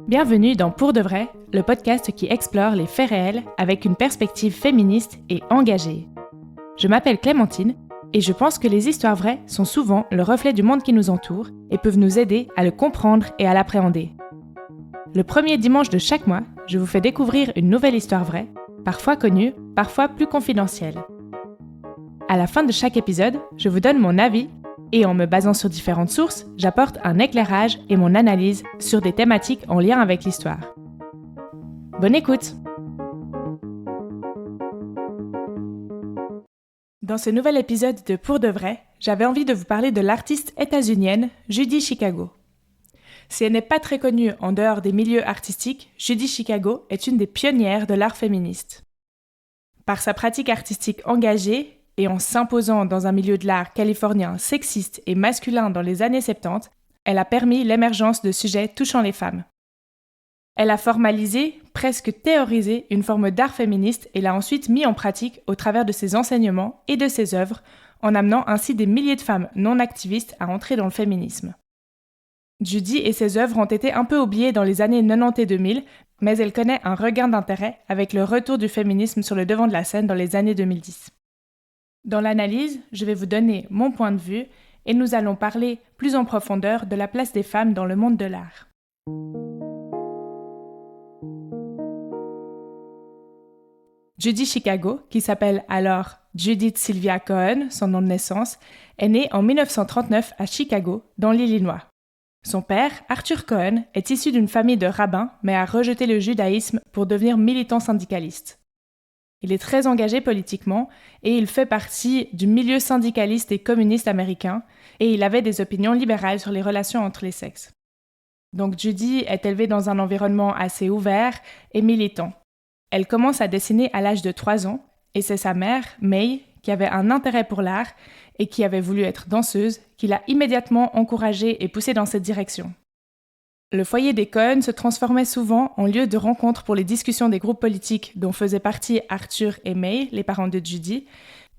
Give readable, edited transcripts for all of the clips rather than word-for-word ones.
Bienvenue dans Pour de vrai, le podcast qui explore les faits réels avec une perspective féministe et engagée. Je m'appelle Clémentine et je pense que les histoires vraies sont souvent le reflet du monde qui nous entoure et peuvent nous aider à le comprendre et à l'appréhender. Le premier dimanche de chaque mois, je vous fais découvrir une nouvelle histoire vraie, parfois connue, parfois plus confidentielle. À la fin de chaque épisode, je vous donne mon avis et en me basant sur différentes sources, j'apporte un éclairage et mon analyse sur des thématiques en lien avec l'histoire. Bonne écoute! Dans ce nouvel épisode de Pour de vrai, j'avais envie de vous parler de l'artiste états-unienne Judy Chicago. Si elle n'est pas très connue en dehors des milieux artistiques, Judy Chicago est une des pionnières de l'art féministe. Par sa pratique artistique engagée, et en s'imposant dans un milieu de l'art californien sexiste et masculin dans les années 70, elle a permis l'émergence de sujets touchant les femmes. Elle a formalisé, presque théorisé, une forme d'art féministe et l'a ensuite mis en pratique au travers de ses enseignements et de ses œuvres, en amenant ainsi des milliers de femmes non activistes à entrer dans le féminisme. Judy et ses œuvres ont été un peu oubliées dans les années 90 et 2000, mais elle connaît un regain d'intérêt avec le retour du féminisme sur le devant de la scène dans les années 2010. Dans l'analyse, je vais vous donner mon point de vue et nous allons parler plus en profondeur de la place des femmes dans le monde de l'art. Judy Chicago, qui s'appelle alors Judith Sylvia Cohen, son nom de naissance, est née en 1939 à Chicago, dans l'Illinois. Son père, Arthur Cohen, est issu d'une famille de rabbins, mais a rejeté le judaïsme pour devenir militant syndicaliste. Il est très engagé politiquement et il fait partie du milieu syndicaliste et communiste américain et il avait des opinions libérales sur les relations entre les sexes. Donc Judy est élevée dans un environnement assez ouvert et militant. Elle commence à dessiner à l'âge de 3 ans et c'est sa mère, May, qui avait un intérêt pour l'art et qui avait voulu être danseuse, qui l'a immédiatement encouragée et poussée dans cette direction. Le foyer des Cohen se transformait souvent en lieu de rencontre pour les discussions des groupes politiques dont faisaient partie Arthur et May, les parents de Judy.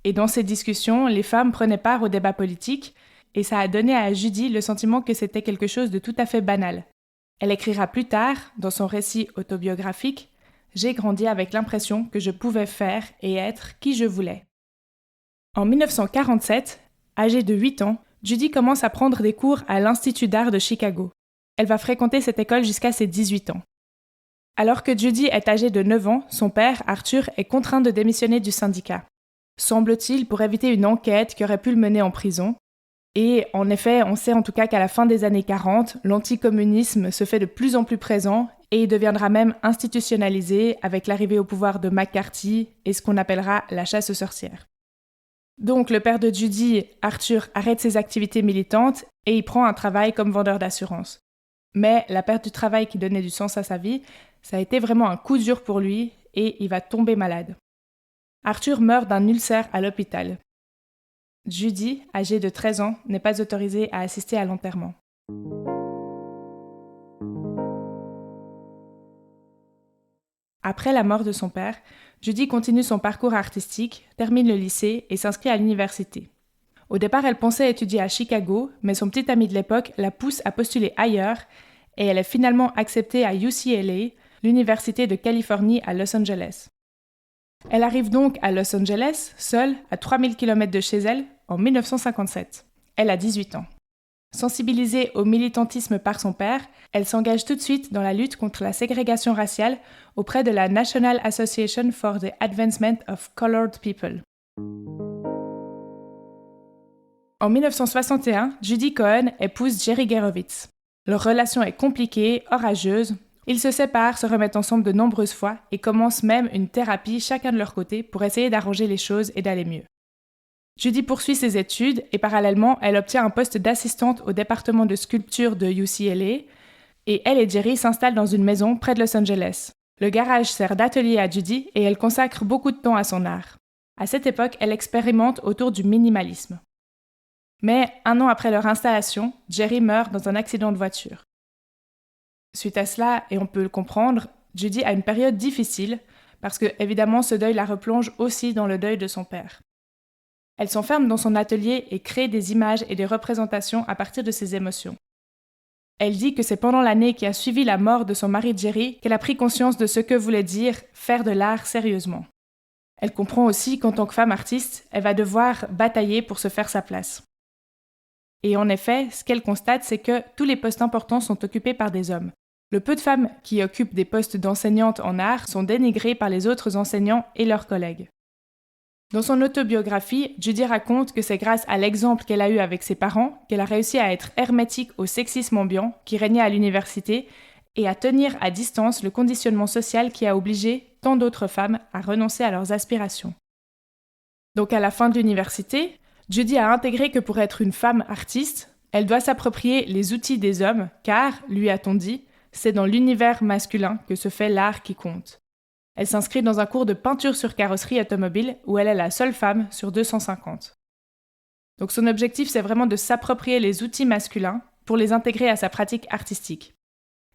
Et dans ces discussions, les femmes prenaient part au débat politique et ça a donné à Judy le sentiment que c'était quelque chose de tout à fait banal. Elle écrira plus tard, dans son récit autobiographique, « J'ai grandi avec l'impression que je pouvais faire et être qui je voulais ». En 1947, âgée de 8 ans, Judy commence à prendre des cours à l'Institut d'art de Chicago. Elle va fréquenter cette école jusqu'à ses 18 ans. Alors que Judy est âgée de 9 ans, son père, Arthur, est contraint de démissionner du syndicat. Semble-t-il pour éviter une enquête qui aurait pu le mener en prison. Et en effet, on sait en tout cas qu'à la fin des années 40, l'anticommunisme se fait de plus en plus présent et il deviendra même institutionnalisé avec l'arrivée au pouvoir de McCarthy et ce qu'on appellera la chasse aux sorcières. Donc le père de Judy, Arthur, arrête ses activités militantes et il prend un travail comme vendeur d'assurance. Mais la perte du travail qui donnait du sens à sa vie, ça a été vraiment un coup dur pour lui et il va tomber malade. Arthur meurt d'un ulcère à l'hôpital. Judy, âgée de 13 ans, n'est pas autorisée à assister à l'enterrement. Après la mort de son père, Judy continue son parcours artistique, termine le lycée et s'inscrit à l'université. Au départ, elle pensait étudier à Chicago, mais son petit ami de l'époque la pousse à postuler ailleurs et elle est finalement acceptée à UCLA, l'Université de Californie à Los Angeles. Elle arrive donc à Los Angeles, seule, à 3000 km de chez elle, en 1957. Elle a 18 ans. Sensibilisée au militantisme par son père, elle s'engage tout de suite dans la lutte contre la ségrégation raciale auprès de la National Association for the Advancement of Colored People. En 1961, Judy Cohen épouse Jerry Gerowitz. Leur relation est compliquée, orageuse. Ils se séparent, se remettent ensemble de nombreuses fois et commencent même une thérapie chacun de leur côté pour essayer d'arranger les choses et d'aller mieux. Judy poursuit ses études et parallèlement, elle obtient un poste d'assistante au département de sculpture de UCLA et elle et Jerry s'installent dans une maison près de Los Angeles. Le garage sert d'atelier à Judy et elle consacre beaucoup de temps à son art. À cette époque, elle expérimente autour du minimalisme. Mais 1 an après leur installation, Jerry meurt dans un accident de voiture. Suite à cela, et on peut le comprendre, Judy a une période difficile parce que, évidemment, ce deuil la replonge aussi dans le deuil de son père. Elle s'enferme dans son atelier et crée des images et des représentations à partir de ses émotions. Elle dit que c'est pendant l'année qui a suivi la mort de son mari Jerry qu'elle a pris conscience de ce que voulait dire faire de l'art sérieusement. Elle comprend aussi qu'en tant que femme artiste, elle va devoir batailler pour se faire sa place. Et en effet, ce qu'elle constate, c'est que tous les postes importants sont occupés par des hommes. Le peu de femmes qui occupent des postes d'enseignantes en art sont dénigrées par les autres enseignants et leurs collègues. Dans son autobiographie, Judy raconte que c'est grâce à l'exemple qu'elle a eu avec ses parents qu'elle a réussi à être hermétique au sexisme ambiant qui régnait à l'université et à tenir à distance le conditionnement social qui a obligé tant d'autres femmes à renoncer à leurs aspirations. Donc à la fin de l'université, Judy a intégré que pour être une femme artiste, elle doit s'approprier les outils des hommes car, lui a-t-on dit, c'est dans l'univers masculin que se fait l'art qui compte. Elle s'inscrit dans un cours de peinture sur carrosserie automobile où elle est la seule femme sur 250. Donc son objectif, c'est vraiment de s'approprier les outils masculins pour les intégrer à sa pratique artistique.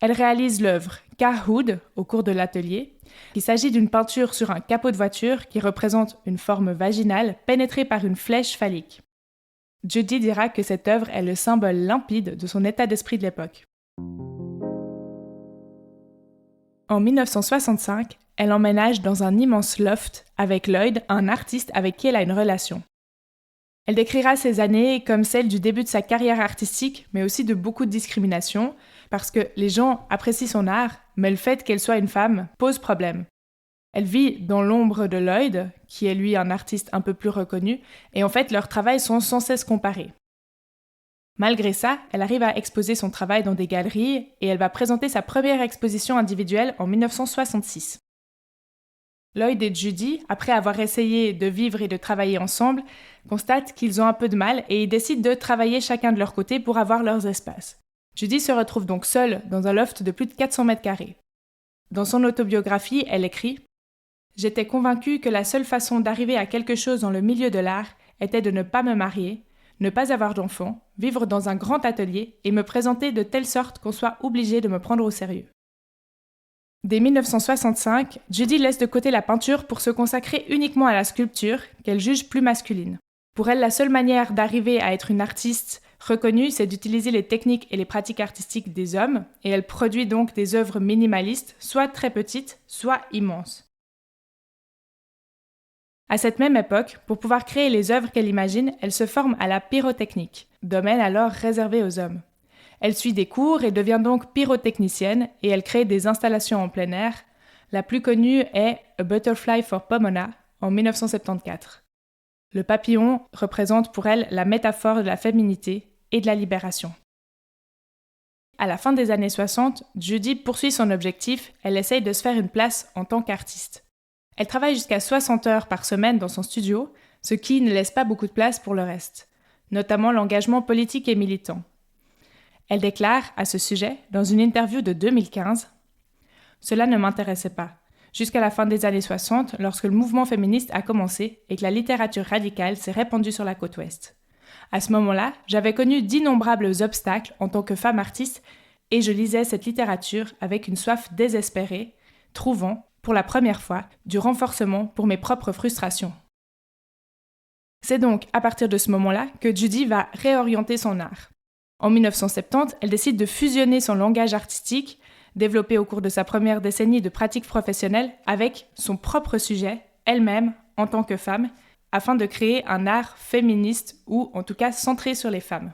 Elle réalise l'œuvre Car Hood au cours de l'atelier. Il s'agit d'une peinture sur un capot de voiture qui représente une forme vaginale pénétrée par une flèche phallique. Judy dira que cette œuvre est le symbole limpide de son état d'esprit de l'époque. En 1965, elle emménage dans un immense loft avec Lloyd, un artiste avec qui elle a une relation. Elle décrira ces années comme celles du début de sa carrière artistique, mais aussi de beaucoup de discrimination, parce que les gens apprécient son art, mais le fait qu'elle soit une femme pose problème. Elle vit dans l'ombre de Lloyd, qui est lui un artiste un peu plus reconnu, et en fait leurs travails sont sans cesse comparés. Malgré ça, elle arrive à exposer son travail dans des galeries et elle va présenter sa première exposition individuelle en 1966. Lloyd et Judy, après avoir essayé de vivre et de travailler ensemble, constatent qu'ils ont un peu de mal et ils décident de travailler chacun de leur côté pour avoir leurs espaces. Judy se retrouve donc seule dans un loft de plus de 400 mètres carrés. Dans son autobiographie, elle écrit « J'étais convaincue que la seule façon d'arriver à quelque chose dans le milieu de l'art était de ne pas me marier, ne pas avoir d'enfants, vivre dans un grand atelier et me présenter de telle sorte qu'on soit obligé de me prendre au sérieux. » Dès 1965, Judy laisse de côté la peinture pour se consacrer uniquement à la sculpture, qu'elle juge plus masculine. Pour elle, la seule manière d'arriver à être une artiste reconnue, c'est d'utiliser les techniques et les pratiques artistiques des hommes, et elle produit donc des œuvres minimalistes, soit très petites, soit immenses. À cette même époque, pour pouvoir créer les œuvres qu'elle imagine, elle se forme à la pyrotechnique, domaine alors réservé aux hommes. Elle suit des cours et devient donc pyrotechnicienne et elle crée des installations en plein air. La plus connue est A Butterfly for Pomona en 1974. Le papillon représente pour elle la métaphore de la féminité et de la libération. À la fin des années 60, Judy poursuit son objectif, elle essaye de se faire une place en tant qu'artiste. Elle travaille jusqu'à 60 heures par semaine dans son studio, ce qui ne laisse pas beaucoup de place pour le reste, notamment l'engagement politique et militant. Elle déclare à ce sujet, dans une interview de 2015, « Cela ne m'intéressait pas, jusqu'à la fin des années 60, lorsque le mouvement féministe a commencé et que la littérature radicale s'est répandue sur la côte ouest. À ce moment-là, j'avais connu d'innombrables obstacles en tant que femme artiste et je lisais cette littérature avec une soif désespérée, trouvant, pour la première fois, du renforcement pour mes propres frustrations. » C'est donc à partir de ce moment-là que Judy va réorienter son art. En 1970, elle décide de fusionner son langage artistique, développé au cours de sa première décennie de pratique professionnelle, avec son propre sujet, elle-même, en tant que femme, afin de créer un art féministe ou en tout cas centré sur les femmes.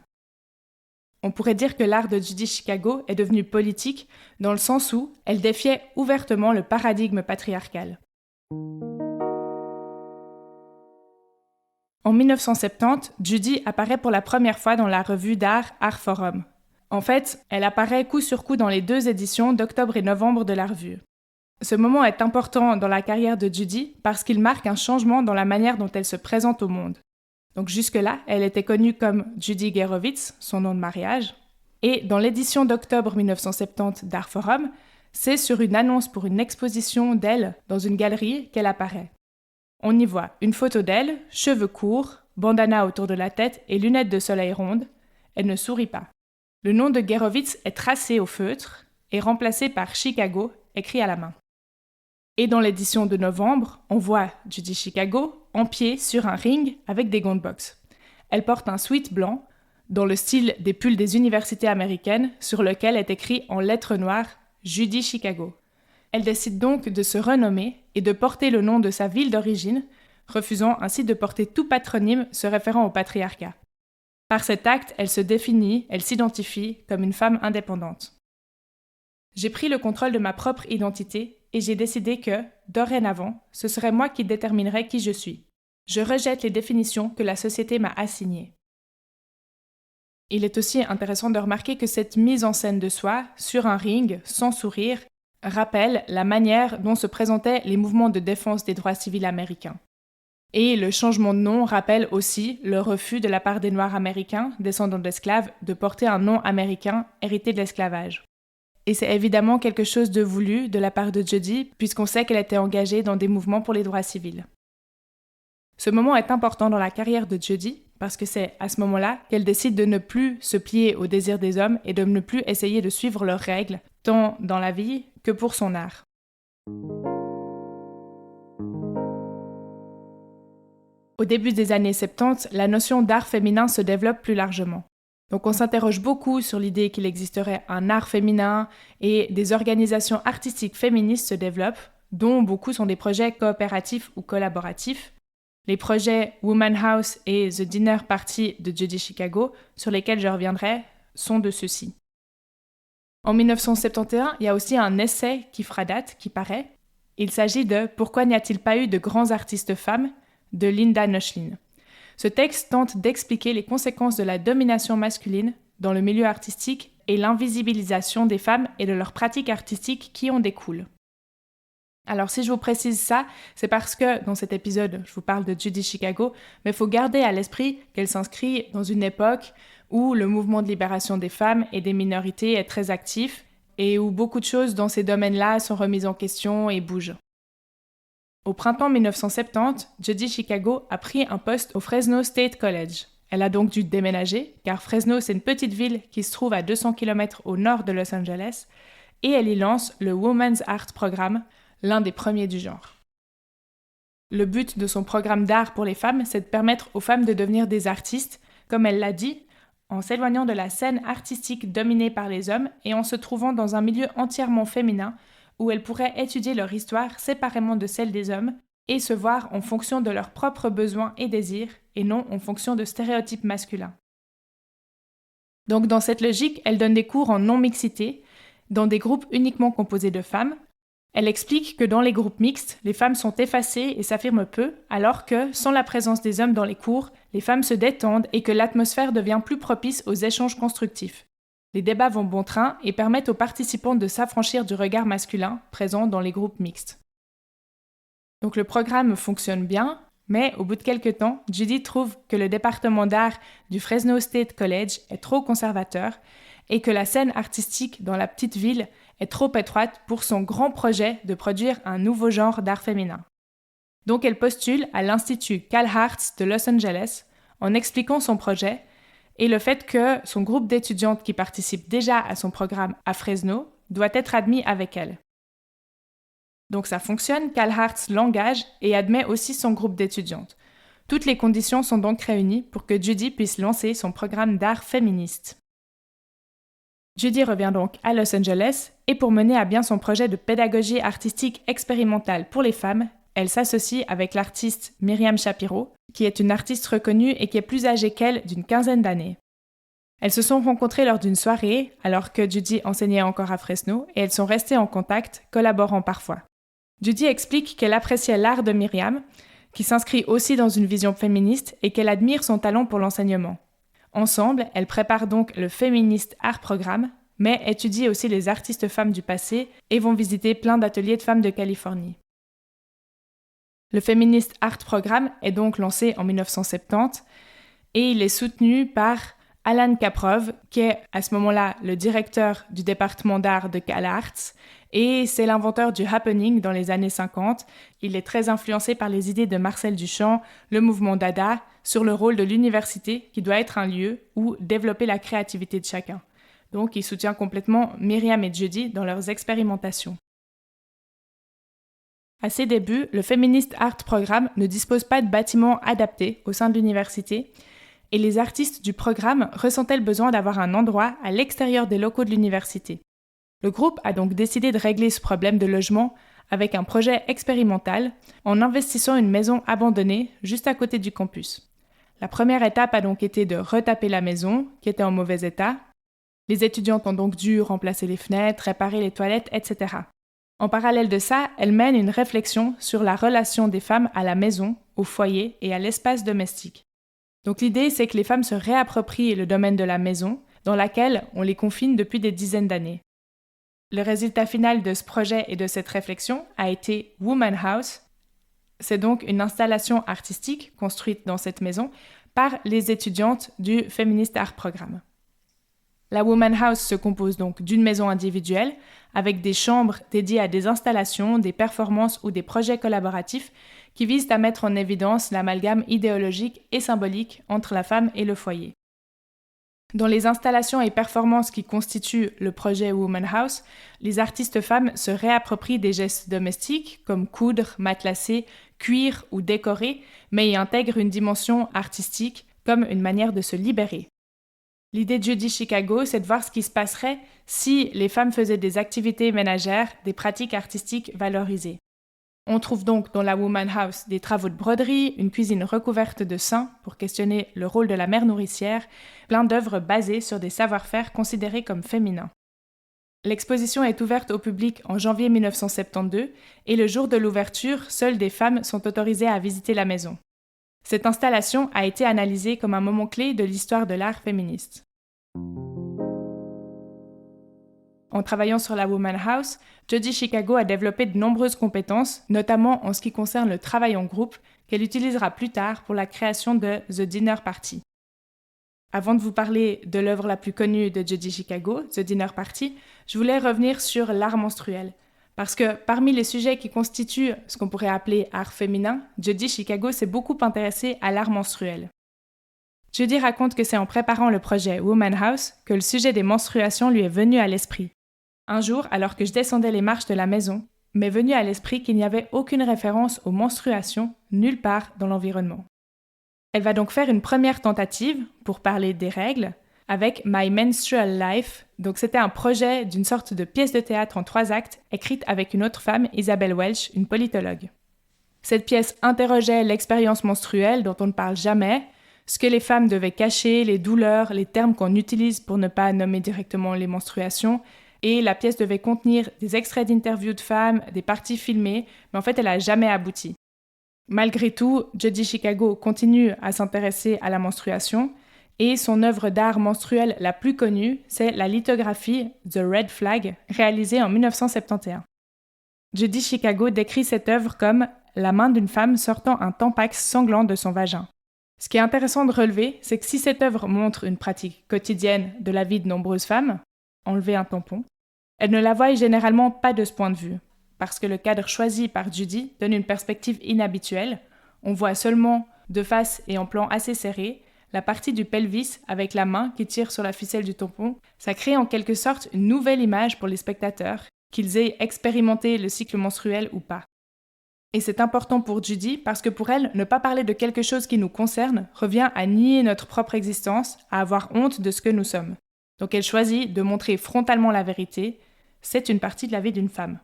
On pourrait dire que l'art de Judy Chicago est devenu politique dans le sens où elle défiait ouvertement le paradigme patriarcal. En 1970, Judy apparaît pour la première fois dans la revue d'art Art Forum. En fait, elle apparaît coup sur coup dans les 2 éditions d'octobre et novembre de la revue. Ce moment est important dans la carrière de Judy parce qu'il marque un changement dans la manière dont elle se présente au monde. Donc jusque-là, elle était connue comme Judy Gerowitz, son nom de mariage, et dans l'édition d'octobre 1970 d'Art Forum, c'est sur une annonce pour une exposition d'elle dans une galerie qu'elle apparaît. On y voit une photo d'elle, cheveux courts, bandana autour de la tête et lunettes de soleil rondes. Elle ne sourit pas. Le nom de Gerowitz est tracé au feutre et remplacé par Chicago, écrit à la main. Et dans l'édition de novembre, on voit Judy Chicago en pied sur un ring avec des gants de boxe. Elle porte un sweat blanc, dans le style des pulls des universités américaines, sur lequel est écrit en lettres noires « Judy Chicago ». Elle décide donc de se renommer et de porter le nom de sa ville d'origine, refusant ainsi de porter tout patronyme se référant au patriarcat. Par cet acte, elle se définit, elle s'identifie comme une femme indépendante. J'ai pris le contrôle de ma propre identité et j'ai décidé que, dorénavant, ce serait moi qui déterminerais qui je suis. Je rejette les définitions que la société m'a assignées. Il est aussi intéressant de remarquer que cette mise en scène de soi, sur un ring, sans sourire, rappelle la manière dont se présentaient les mouvements de défense des droits civils américains. Et le changement de nom rappelle aussi le refus de la part des Noirs américains, descendants d'esclaves, de porter un nom américain hérité de l'esclavage. Et c'est évidemment quelque chose de voulu de la part de Judy, puisqu'on sait qu'elle était engagée dans des mouvements pour les droits civils. Ce moment est important dans la carrière de Judy, parce que c'est à ce moment-là qu'elle décide de ne plus se plier aux désirs des hommes et de ne plus essayer de suivre leurs règles, tant dans la vie que pour son art. Au début des années 70, la notion d'art féminin se développe plus largement. Donc on s'interroge beaucoup sur l'idée qu'il existerait un art féminin et des organisations artistiques féministes se développent, dont beaucoup sont des projets coopératifs ou collaboratifs. Les projets Woman House et The Dinner Party de Judy Chicago, sur lesquels je reviendrai, sont de ceux-ci. En 1971, il y a aussi un essai qui fera date, qui paraît. Il s'agit de « Pourquoi n'y a-t-il pas eu de grands artistes femmes ?» de Linda Noechlin. Ce texte tente d'expliquer les conséquences de la domination masculine dans le milieu artistique et l'invisibilisation des femmes et de leurs pratiques artistiques qui en découlent. Alors si je vous précise ça, c'est parce que dans cet épisode, je vous parle de Judy Chicago, mais il faut garder à l'esprit qu'elle s'inscrit dans une époque où le mouvement de libération des femmes et des minorités est très actif et où beaucoup de choses dans ces domaines-là sont remises en question et bougent. Au printemps 1970, Judy Chicago a pris un poste au Fresno State College. Elle a donc dû déménager, car Fresno c'est une petite ville qui se trouve à 200 km au nord de Los Angeles, et elle y lance le Women's Art Programme, l'un des premiers du genre. Le but de son programme d'art pour les femmes, c'est de permettre aux femmes de devenir des artistes, comme elle l'a dit, en s'éloignant de la scène artistique dominée par les hommes et en se trouvant dans un milieu entièrement féminin où elles pourraient étudier leur histoire séparément de celle des hommes et se voir en fonction de leurs propres besoins et désirs et non en fonction de stéréotypes masculins. Donc dans cette logique, elle donne des cours en non-mixité, dans des groupes uniquement composés de femmes. Elle explique que dans les groupes mixtes, les femmes sont effacées et s'affirment peu, alors que, sans la présence des hommes dans les cours, les femmes se détendent et que l'atmosphère devient plus propice aux échanges constructifs. Les débats vont bon train et permettent aux participants de s'affranchir du regard masculin présent dans les groupes mixtes. Donc le programme fonctionne bien, mais au bout de quelques temps, Judy trouve que le département d'art du Fresno State College est trop conservateur et que la scène artistique dans la petite ville est trop étroite pour son grand projet de produire un nouveau genre d'art féminin. Donc elle postule à l'Institut Carl Hartz de Los Angeles en expliquant son projet et le fait que son groupe d'étudiantes qui participent déjà à son programme à Fresno doit être admis avec elle. Donc ça fonctionne, Carl Hartz l'engage et admet aussi son groupe d'étudiantes. Toutes les conditions sont donc réunies pour que Judy puisse lancer son programme d'art féministe. Judy revient donc à Los Angeles et pour mener à bien son projet de pédagogie artistique expérimentale pour les femmes, elle s'associe avec l'artiste Myriam Shapiro, qui est une artiste reconnue et qui est plus âgée qu'elle d'une quinzaine d'années. Elles se sont rencontrées lors d'une soirée, alors que Judy enseignait encore à Fresno, et elles sont restées en contact, collaborant parfois. Judy explique qu'elle appréciait l'art de Myriam, qui s'inscrit aussi dans une vision féministe et qu'elle admire son talent pour l'enseignement. Ensemble, elles préparent donc le Feminist Art Programme, mais étudient aussi les artistes femmes du passé et vont visiter plein d'ateliers de femmes de Californie. Le Feminist Art Programme est donc lancé en 1970 et il est soutenu par Alan Kaprov, qui est à ce moment-là le directeur du département d'art de Carl Hartz, et c'est l'inventeur du happening dans les années 50. Il est très influencé par les idées de Marcel Duchamp, le mouvement Dada, sur le rôle de l'université qui doit être un lieu où développer la créativité de chacun. Donc il soutient complètement Myriam et Judy dans leurs expérimentations. À ses débuts, le Feminist Art Programme ne dispose pas de bâtiments adaptés au sein de l'université et les artistes du programme ressentaient le besoin d'avoir un endroit à l'extérieur des locaux de l'université. Le groupe a donc décidé de régler ce problème de logement avec un projet expérimental en investissant une maison abandonnée juste à côté du campus. La première étape a donc été de retaper la maison, qui était en mauvais état. Les étudiantes ont donc dû remplacer les fenêtres, réparer les toilettes, etc. En parallèle de ça, elle mène une réflexion sur la relation des femmes à la maison, au foyer et à l'espace domestique. Donc l'idée, c'est que les femmes se réapproprient le domaine de la maison, dans laquelle on les confine depuis des dizaines d'années. Le résultat final de ce projet et de cette réflexion a été Woman House. C'est donc une installation artistique construite dans cette maison par les étudiantes du Feminist Art Programme. La Woman House se compose donc d'une maison individuelle avec des chambres dédiées à des installations, des performances ou des projets collaboratifs qui visent à mettre en évidence l'amalgame idéologique et symbolique entre la femme et le foyer. Dans les installations et performances qui constituent le projet Woman House, les artistes femmes se réapproprient des gestes domestiques comme coudre, matelasser, cuire ou décorer, mais y intègrent une dimension artistique comme une manière de se libérer. L'idée de Jeudi Chicago, c'est de voir ce qui se passerait si les femmes faisaient des activités ménagères, des pratiques artistiques valorisées. On trouve donc dans la Woman House des travaux de broderie, une cuisine recouverte de seins pour questionner le rôle de la mère nourricière, plein d'œuvres basées sur des savoir-faire considérés comme féminins. L'exposition est ouverte au public en janvier 1972 et le jour de l'ouverture, seules des femmes sont autorisées à visiter la maison. Cette installation a été analysée comme un moment clé de l'histoire de l'art féministe. En travaillant sur la Woman House, Jeudi Chicago a développé de nombreuses compétences, notamment en ce qui concerne le travail en groupe, qu'elle utilisera plus tard pour la création de The Dinner Party. Avant de vous parler de l'œuvre la plus connue de Jeudi Chicago, The Dinner Party, je voulais revenir sur l'art menstruel. Parce que parmi les sujets qui constituent ce qu'on pourrait appeler art féminin, Jeudi Chicago s'est beaucoup intéressé à l'art menstruel. Jeudi raconte que c'est en préparant le projet Woman House que le sujet des menstruations lui est venu à l'esprit. Un jour, alors que je descendais les marches de la maison, m'est venu à l'esprit qu'il n'y avait aucune référence aux menstruations nulle part dans l'environnement. Elle va donc faire une première tentative pour parler des règles avec My Menstrual Life. Donc c'était un projet d'une sorte de pièce de théâtre en 3 actes écrite avec une autre femme, Isabel Welch, une politologue. Cette pièce interrogeait l'expérience menstruelle dont on ne parle jamais, ce que les femmes devaient cacher, les douleurs, les termes qu'on utilise pour ne pas nommer directement les menstruations, et la pièce devait contenir des extraits d'interviews de femmes, des parties filmées, mais en fait elle n'a jamais abouti. Malgré tout, Jeudi Chicago continue à s'intéresser à la menstruation, et son œuvre d'art menstruel la plus connue, c'est la lithographie The Red Flag, réalisée en 1971. Jeudi Chicago décrit cette œuvre comme la main d'une femme sortant un tampax sanglant de son vagin. Ce qui est intéressant de relever, c'est que si cette œuvre montre une pratique quotidienne de la vie de nombreuses femmes, enlever un tampon, elle ne la voit généralement pas de ce point de vue, parce que le cadre choisi par Jeudi donne une perspective inhabituelle. On voit seulement, de face et en plan assez serré, la partie du pelvis avec la main qui tire sur la ficelle du tampon. Ça crée en quelque sorte une nouvelle image pour les spectateurs, qu'ils aient expérimenté le cycle menstruel ou pas. Et c'est important pour Jeudi parce que pour elle, ne pas parler de quelque chose qui nous concerne revient à nier notre propre existence, à avoir honte de ce que nous sommes. Donc elle choisit de montrer frontalement la vérité. C'est une partie de la vie d'une femme.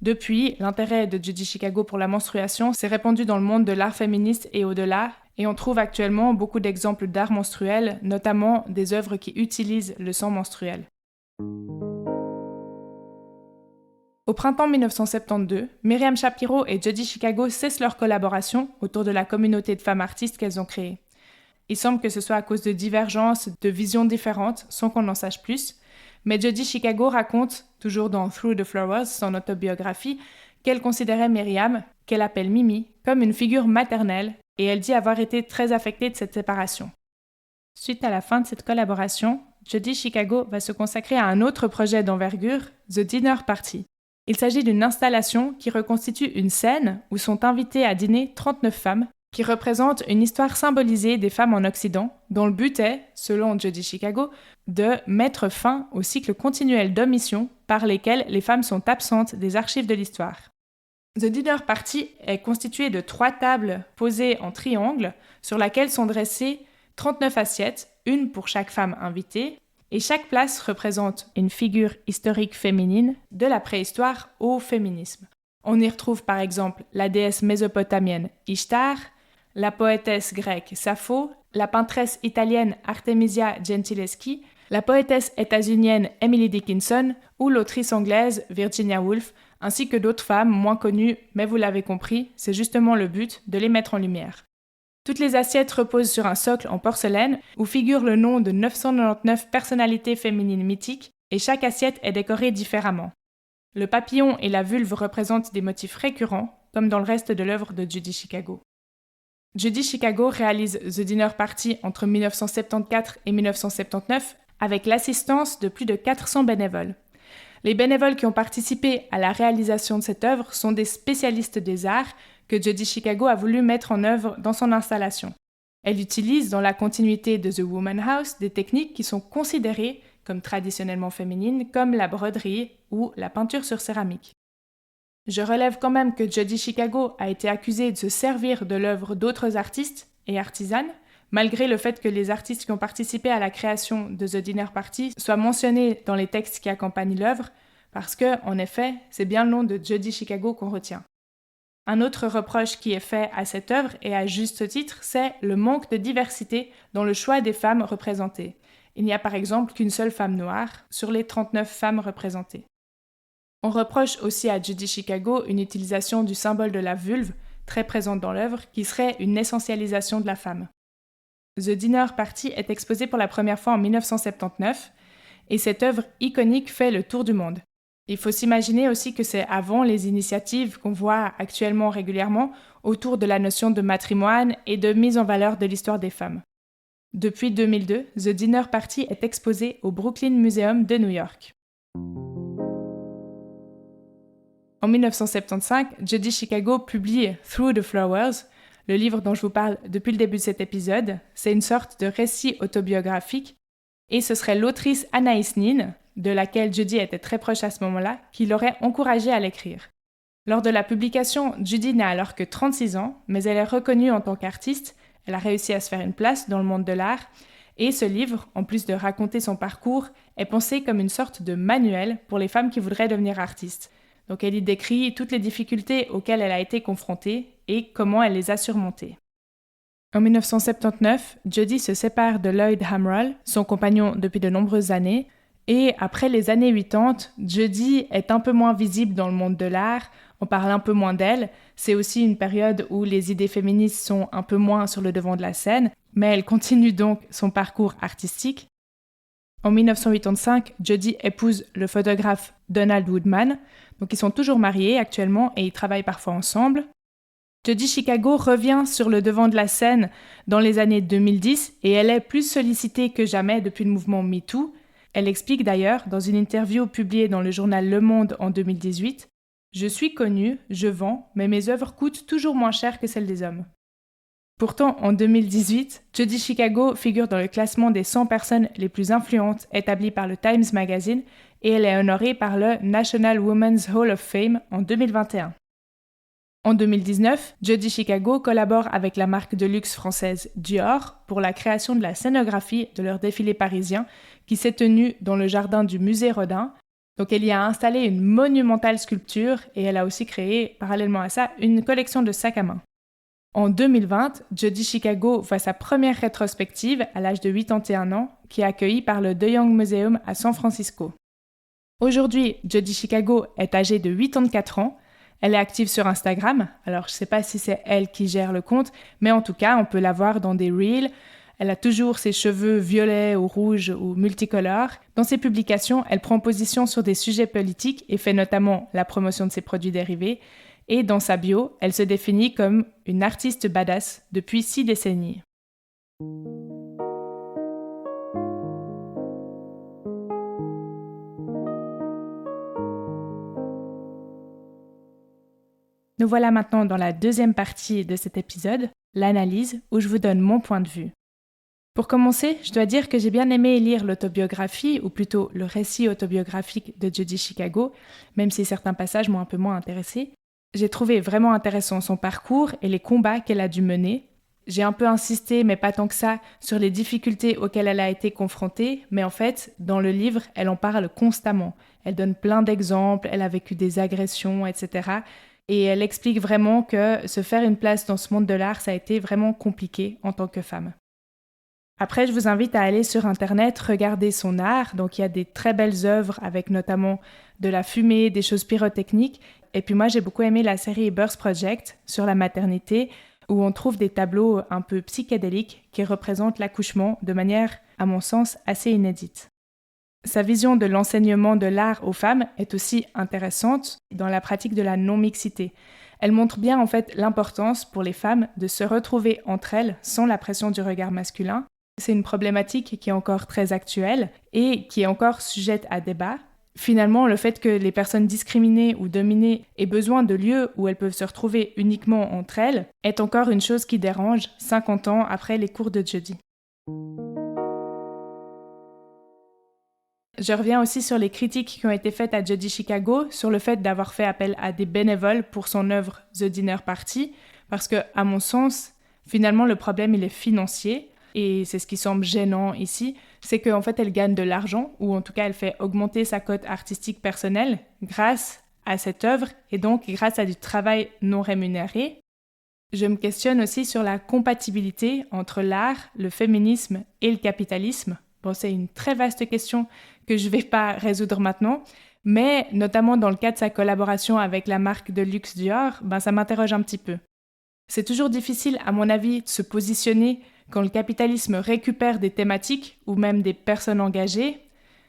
Depuis, l'intérêt de Jeudi Chicago pour la menstruation s'est répandu dans le monde de l'art féministe et au-delà, et on trouve actuellement beaucoup d'exemples d'art menstruel, notamment des œuvres qui utilisent le sang menstruel. Au printemps 1972, Myriam Shapiro et Jeudi Chicago cessent leur collaboration autour de la communauté de femmes artistes qu'elles ont créée. Il semble que ce soit à cause de divergences, de visions différentes, sans qu'on en sache plus, mais Jeudi Chicago raconte, toujours dans Through the Flowers, son autobiographie, qu'elle considérait Myriam, qu'elle appelle Mimi, comme une figure maternelle, et elle dit avoir été très affectée de cette séparation. Suite à la fin de cette collaboration, Jeudi Chicago va se consacrer à un autre projet d'envergure, The Dinner Party. Il s'agit d'une installation qui reconstitue une scène où sont invitées à dîner 39 femmes, qui représente une histoire symbolisée des femmes en Occident, dont le but est, selon Jeudi Chicago, de mettre fin au cycle continuel d'omission par lesquels les femmes sont absentes des archives de l'histoire. The Dinner Party est constitué de 3 tables posées en triangle sur laquelle sont dressées 39 assiettes, une pour chaque femme invitée, et chaque place représente une figure historique féminine de la préhistoire au féminisme. On y retrouve par exemple la déesse mésopotamienne Ishtar, la poétesse grecque Sappho, la peintresse italienne Artemisia Gentileschi, la poétesse états-unienne Emily Dickinson ou l'autrice anglaise Virginia Woolf, ainsi que d'autres femmes moins connues, mais vous l'avez compris, c'est justement le but de les mettre en lumière. Toutes les assiettes reposent sur un socle en porcelaine où figure le nom de 999 personnalités féminines mythiques et chaque assiette est décorée différemment. Le papillon et la vulve représentent des motifs récurrents, comme dans le reste de l'œuvre de Judy Chicago. Judy Chicago réalise The Dinner Party entre 1974 et 1979 avec l'assistance de plus de 400 bénévoles. Les bénévoles qui ont participé à la réalisation de cette œuvre sont des spécialistes des arts que Judy Chicago a voulu mettre en œuvre dans son installation. Elle utilise dans la continuité de The Woman House des techniques qui sont considérées comme traditionnellement féminines, comme la broderie ou la peinture sur céramique. Je relève quand même que Judy Chicago a été accusée de se servir de l'œuvre d'autres artistes et artisanes, malgré le fait que les artistes qui ont participé à la création de The Dinner Party soient mentionnés dans les textes qui accompagnent l'œuvre, parce que, en effet, c'est bien le nom de Judy Chicago qu'on retient. Un autre reproche qui est fait à cette œuvre, et à juste titre, c'est le manque de diversité dans le choix des femmes représentées. Il n'y a par exemple qu'une seule femme noire sur les 39 femmes représentées. On reproche aussi à Judy Chicago une utilisation du symbole de la vulve, très présente dans l'œuvre, qui serait une essentialisation de la femme. The Dinner Party est exposée pour la première fois en 1979, et cette œuvre iconique fait le tour du monde. Il faut s'imaginer aussi que c'est avant les initiatives qu'on voit actuellement régulièrement autour de la notion de matrimoine et de mise en valeur de l'histoire des femmes. Depuis 2002, The Dinner Party est exposé au Brooklyn Museum de New York. En 1975, Judy Chicago publie Through the Flowers, le livre dont je vous parle depuis le début de cet épisode. C'est une sorte de récit autobiographique, et ce serait l'autrice Anaïs Nin, de laquelle Judy était très proche à ce moment-là, qui l'aurait encouragée à l'écrire. Lors de la publication, Judy n'a alors que 36 ans, mais elle est reconnue en tant qu'artiste, elle a réussi à se faire une place dans le monde de l'art, et ce livre, en plus de raconter son parcours, est pensé comme une sorte de manuel pour les femmes qui voudraient devenir artistes. Donc elle y décrit toutes les difficultés auxquelles elle a été confrontée et comment elle les a surmontées. En 1979, Judy se sépare de Lloyd Hamrell, son compagnon depuis de nombreuses années, et après les années 80, Judy est un peu moins visible dans le monde de l'art, on parle un peu moins d'elle, c'est aussi une période où les idées féministes sont un peu moins sur le devant de la scène, mais elle continue donc son parcours artistique. En 1985, Judy épouse le photographe Donald Woodman, donc ils sont toujours mariés actuellement et ils travaillent parfois ensemble. Judy Chicago revient sur le devant de la scène dans les années 2010 et elle est plus sollicitée que jamais depuis le mouvement MeToo. Elle explique d'ailleurs dans une interview publiée dans le journal Le Monde en 2018 « Je suis connue, je vends, mais mes œuvres coûtent toujours moins cher que celles des hommes. » Pourtant, en 2018, Judy Chicago figure dans le classement des 100 personnes les plus influentes établi par le Times Magazine et elle est honorée par le National Women's Hall of Fame en 2021. En 2019, Judy Chicago collabore avec la marque de luxe française Dior pour la création de la scénographie de leur défilé parisien qui s'est tenu dans le jardin du musée Rodin. Donc elle y a installé une monumentale sculpture et elle a aussi créé, parallèlement à ça, une collection de sacs à main. En 2020, Judy Chicago voit sa première rétrospective à l'âge de 81 ans, qui est accueillie par le De Young Museum à San Francisco. Aujourd'hui, Judy Chicago est âgée de 84 ans, elle est active sur Instagram, alors je ne sais pas si c'est elle qui gère le compte, mais en tout cas, on peut la voir dans des reels. Elle a toujours ses cheveux violets ou rouges ou multicolores. Dans ses publications, elle prend position sur des sujets politiques et fait notamment la promotion de ses produits dérivés. Et dans sa bio, elle se définit comme une artiste badass depuis 6 décennies. Nous voilà maintenant dans la deuxième partie de cet épisode, l'analyse, où je vous donne mon point de vue. Pour commencer, je dois dire que j'ai bien aimé lire l'autobiographie, ou plutôt le récit autobiographique de Judy Chicago, même si certains passages m'ont un peu moins intéressée. J'ai trouvé vraiment intéressant son parcours et les combats qu'elle a dû mener. J'ai un peu insisté, mais pas tant que ça, sur les difficultés auxquelles elle a été confrontée, mais en fait, dans le livre, elle en parle constamment. Elle donne plein d'exemples, elle a vécu des agressions, etc. Et elle explique vraiment que se faire une place dans ce monde de l'art, ça a été vraiment compliqué en tant que femme. Après, je vous invite à aller sur Internet, regarder son art. Donc, il y a des très belles œuvres avec notamment de la fumée, des choses pyrotechniques. Et puis moi, j'ai beaucoup aimé la série Birth Project sur la maternité, où on trouve des tableaux un peu psychédéliques qui représentent l'accouchement de manière, à mon sens, assez inédite. Sa vision de l'enseignement de l'art aux femmes est aussi intéressante dans la pratique de la non-mixité. Elle montre bien en fait l'importance pour les femmes de se retrouver entre elles sans la pression du regard masculin. C'est une problématique qui est encore très actuelle et qui est encore sujette à débat. Finalement, le fait que les personnes discriminées ou dominées aient besoin de lieux où elles peuvent se retrouver uniquement entre elles est encore une chose qui dérange 50 ans après les cours de Jodi. Je reviens aussi sur les critiques qui ont été faites à Jodi Chicago sur le fait d'avoir fait appel à des bénévoles pour son œuvre The Dinner Party, parce que, à mon sens, finalement, le problème, il est financier. Et c'est ce qui semble gênant ici, c'est qu'en fait, elle gagne de l'argent, ou en tout cas, elle fait augmenter sa cote artistique personnelle grâce à cette œuvre, et donc grâce à du travail non rémunéré. Je me questionne aussi sur la compatibilité entre l'art, le féminisme et le capitalisme. Bon, c'est une très vaste question que je ne vais pas résoudre maintenant, mais notamment dans le cas de sa collaboration avec la marque de luxe Dior, ça m'interroge un petit peu. C'est toujours difficile, à mon avis, de se positionner quand le capitalisme récupère des thématiques ou même des personnes engagées.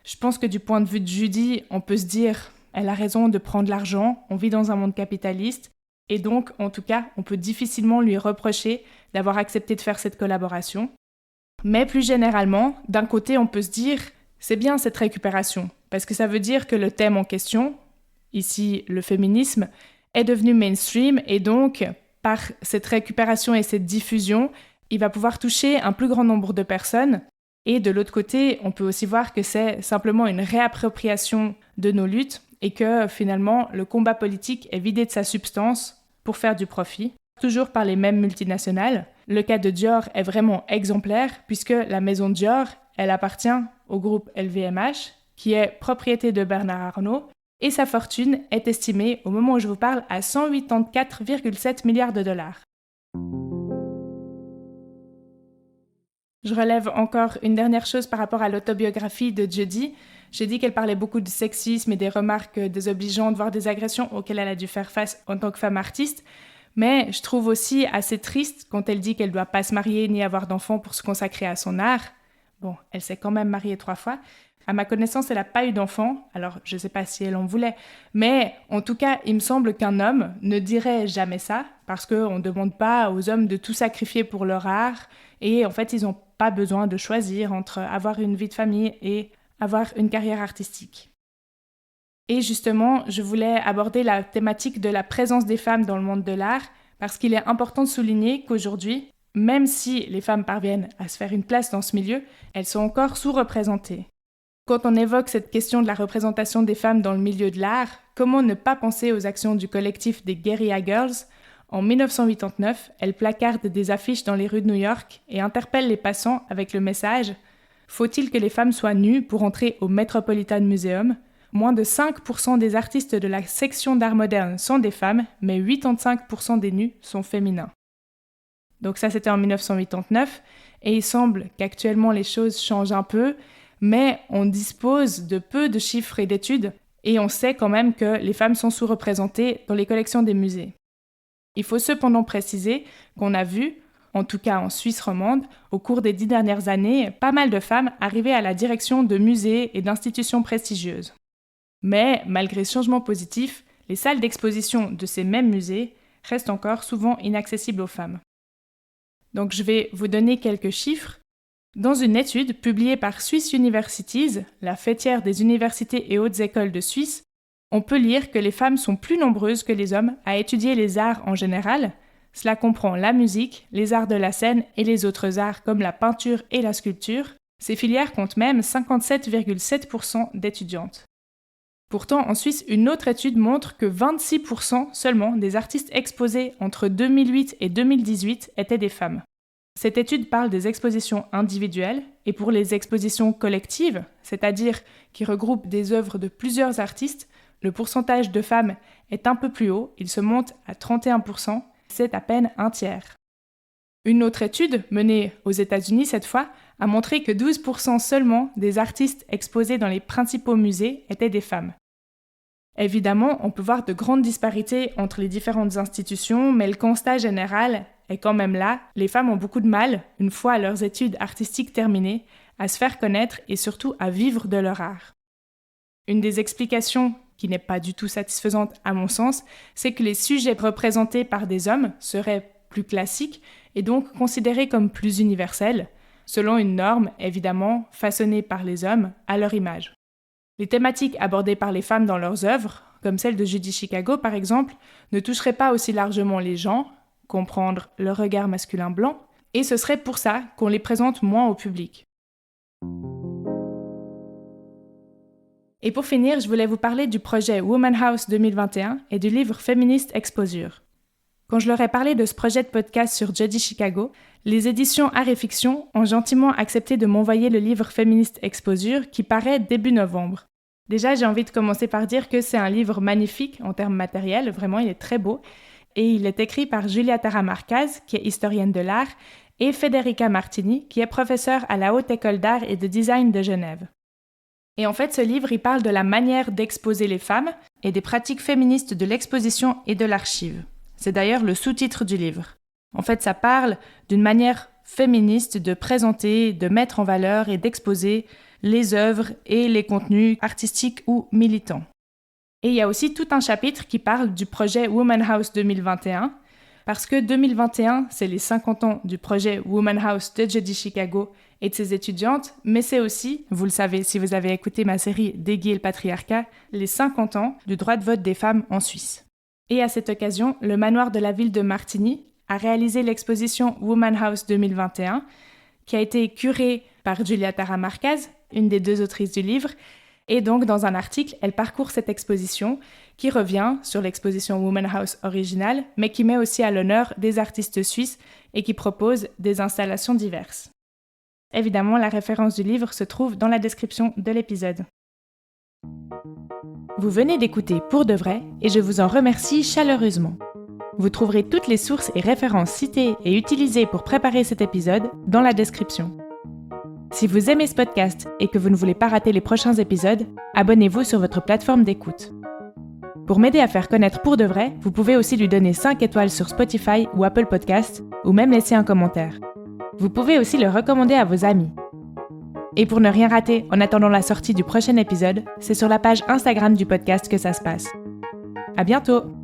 Je pense que du point de vue de Jodi, on peut se dire elle a raison de prendre l'argent, on vit dans un monde capitaliste, et donc, en tout cas, on peut difficilement lui reprocher d'avoir accepté de faire cette collaboration. Mais plus généralement, d'un côté, on peut se dire c'est bien cette récupération, parce que ça veut dire que le thème en question, ici le féminisme, est devenu mainstream, et donc, par cette récupération et cette diffusion, il va pouvoir toucher un plus grand nombre de personnes. Et de l'autre côté, on peut aussi voir que c'est simplement une réappropriation de nos luttes et que finalement, le combat politique est vidé de sa substance pour faire du profit, toujours par les mêmes multinationales. Le cas de Dior est vraiment exemplaire puisque la maison Dior, elle appartient au groupe LVMH, qui est propriété de Bernard Arnault, et sa fortune est estimée, au moment où je vous parle, à 184,7 milliards de dollars. Je relève encore une dernière chose par rapport à l'autobiographie de Jodi. J'ai dit qu'elle parlait beaucoup de sexisme et des remarques désobligeantes, voire des agressions auxquelles elle a dû faire face en tant que femme artiste. Mais je trouve aussi assez triste quand elle dit qu'elle ne doit pas se marier ni avoir d'enfants pour se consacrer à son art. Bon, elle s'est quand même mariée 3 fois. À ma connaissance, elle n'a pas eu d'enfants, alors je ne sais pas si elle en voulait. Mais en tout cas, il me semble qu'un homme ne dirait jamais ça, parce qu'on ne demande pas aux hommes de tout sacrifier pour leur art. Et en fait, ils n'ont pas besoin de choisir entre avoir une vie de famille et avoir une carrière artistique. Et justement, je voulais aborder la thématique de la présence des femmes dans le monde de l'art, parce qu'il est important de souligner qu'aujourd'hui, même si les femmes parviennent à se faire une place dans ce milieu, elles sont encore sous-représentées. Quand on évoque cette question de la représentation des femmes dans le milieu de l'art, comment ne pas penser aux actions du collectif des Guerrilla Girls? En 1989, elles placardent des affiches dans les rues de New York et interpellent les passants avec le message « Faut-il que les femmes soient nues pour entrer au Metropolitan Museum ?» Moins de 5% des artistes de la section d'art moderne sont des femmes, mais 85% des nus sont féminins. Donc ça, c'était en 1989, et il semble qu'actuellement les choses changent un peu, mais on dispose de peu de chiffres et d'études, et on sait quand même que les femmes sont sous-représentées dans les collections des musées. Il faut cependant préciser qu'on a vu, en tout cas en Suisse romande, au cours des 10 dernières années, pas mal de femmes arriver à la direction de musées et d'institutions prestigieuses. Mais, malgré ce changement positif, les salles d'exposition de ces mêmes musées restent encore souvent inaccessibles aux femmes. Donc je vais vous donner quelques chiffres. Dans une étude publiée par Swiss Universities, la fêtière des universités et hautes écoles de Suisse, on peut lire que les femmes sont plus nombreuses que les hommes à étudier les arts en général. Cela comprend la musique, les arts de la scène et les autres arts comme la peinture et la sculpture. Ces filières comptent même 57,7% d'étudiantes. Pourtant, en Suisse, une autre étude montre que 26% seulement des artistes exposés entre 2008 et 2018 étaient des femmes. Cette étude parle des expositions individuelles et pour les expositions collectives, c'est-à-dire qui regroupent des œuvres de plusieurs artistes, le pourcentage de femmes est un peu plus haut, il se monte à 31%, c'est à peine un tiers. Une autre étude, menée aux États-Unis cette fois, a montré que 12% seulement des artistes exposés dans les principaux musées étaient des femmes. Évidemment, on peut voir de grandes disparités entre les différentes institutions, mais le constat général est quand même là. Les femmes ont beaucoup de mal, une fois leurs études artistiques terminées, à se faire connaître et surtout à vivre de leur art. Une des explications qui n'est pas du tout satisfaisante à mon sens, c'est que les sujets représentés par des hommes seraient plus classiques et donc considérés comme plus universels, selon une norme, évidemment, façonnée par les hommes à leur image. Les thématiques abordées par les femmes dans leurs œuvres, comme celle de Judy Chicago par exemple, ne toucheraient pas aussi largement les gens, comprendre le regard masculin blanc, et ce serait pour ça qu'on les présente moins au public. Et pour finir, je voulais vous parler du projet Woman House 2021 et du livre Feminist Exposure. Quand je leur ai parlé de ce projet de podcast sur Judy Chicago, les éditions Art et Fiction ont gentiment accepté de m'envoyer le livre Feminist Exposure qui paraît début novembre. Déjà, j'ai envie de commencer par dire que c'est un livre magnifique en termes matériels, vraiment il est très beau, et il est écrit par Julia Tara-Marcaz, qui est historienne de l'art, et Federica Martini, qui est professeure à la Haute École d'Art et de Design de Genève. Et en fait, ce livre, il parle de la manière d'exposer les femmes et des pratiques féministes de l'exposition et de l'archive. C'est d'ailleurs le sous-titre du livre. En fait, ça parle d'une manière féministe de présenter, de mettre en valeur et d'exposer les œuvres et les contenus artistiques ou militants. Et il y a aussi tout un chapitre qui parle du projet Woman House 2021, parce que 2021, c'est les 50 ans du projet Woman House de Judy Chicago et de ses étudiantes, mais c'est aussi, vous le savez si vous avez écouté ma série Déguer le patriarcat, les 50 ans du droit de vote des femmes en Suisse. Et à cette occasion, le manoir de la ville de Martigny a réalisé l'exposition Woman House 2021, qui a été curée par Julia Tara-Marcaz, une des deux autrices du livre, et donc dans un article, elle parcourt cette exposition qui revient sur l'exposition Woman House originale, mais qui met aussi à l'honneur des artistes suisses et qui propose des installations diverses. Évidemment, la référence du livre se trouve dans la description de l'épisode. Vous venez d'écouter Pour de vrai et je vous en remercie chaleureusement. Vous trouverez toutes les sources et références citées et utilisées pour préparer cet épisode dans la description. Si vous aimez ce podcast et que vous ne voulez pas rater les prochains épisodes, abonnez-vous sur votre plateforme d'écoute. Pour m'aider à faire connaître Pour de vrai, vous pouvez aussi lui donner 5 étoiles sur Spotify ou Apple Podcasts ou même laisser un commentaire. Vous pouvez aussi le recommander à vos amis. Et pour ne rien rater en attendant la sortie du prochain épisode, c'est sur la page Instagram du podcast que ça se passe. À bientôt!